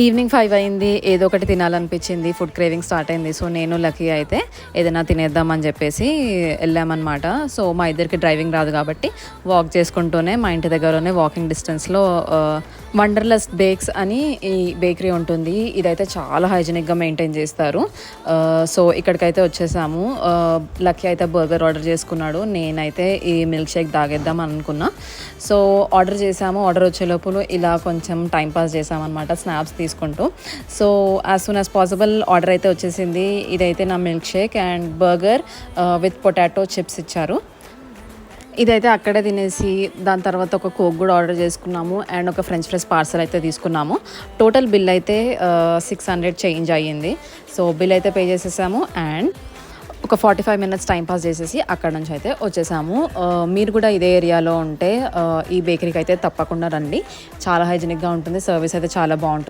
Evening 5 అయింది. ఏదో ఒకటి తినాలనిపించింది. ఫుడ్ క్రేవింగ్ స్టార్ట్ అయింది. సో నేను లక్కీ అయితే ఏదైనా తినేద్దామని చెప్పేసి వెళ్ళామన్నమాట. సో మా ఇద్దరికి డ్రైవింగ్ రాదు కాబట్టి వాక్ చేసుకుంటూనే మా ఇంటి దగ్గరనే వాకింగ్ డిస్టెన్స్లో వండర్లస్ట్ బేక్స్ అని ఈ బేకరీ ఉంటుంది. ఇదైతే చాలా హైజీనిక్గా మెయింటైన్ చేస్తారు. సో ఇక్కడికైతే వచ్చేసాము. లక్కీ అయితే బర్గర్ ఆర్డర్ చేసుకున్నాడు. నేనైతే ఈ మిల్క్ షేక్ తాగేద్దాం అనుకున్నా. సో ఆర్డర్ చేసాము. ఆర్డర్ వచ్చే లోపల ఇలా కొంచెం టైంపాస్ చేసామన్నమాట స్నాప్స్ తీసుకుంటూ. So as soon as possible order అయితే వచ్చేసింది. ఇదైతే నా milk shake and burger with potato chips ఇచ్చారు. ఇదైతే అక్కడే తినేసి దాని తర్వాత ఒక కోక్ కూడా ఆర్డర్ చేసుకున్నాము అండ్ ఒక ఫ్రెంచ్ ఫ్రైస్ పార్సల్ అయితే తీసుకున్నాము. టోటల్ బిల్ అయితే 600 చేంజ్ అయ్యింది. సో బిల్ అయితే పే చేసేసాము అండ్ ఒక 45 మినిట్స్ టైం పాస్ చేసేసి అక్కడ నుంచి అయితే వచ్చేసాము. మీరు కూడా ఇదే ఏరియాలో ఉంటే ఈ బేకరీకి అయితే తప్పకుండా రండి. చాలా హైజీనిక్గా ఉంటుంది. సర్వీస్ అయితే చాలా బాగుంటుంది.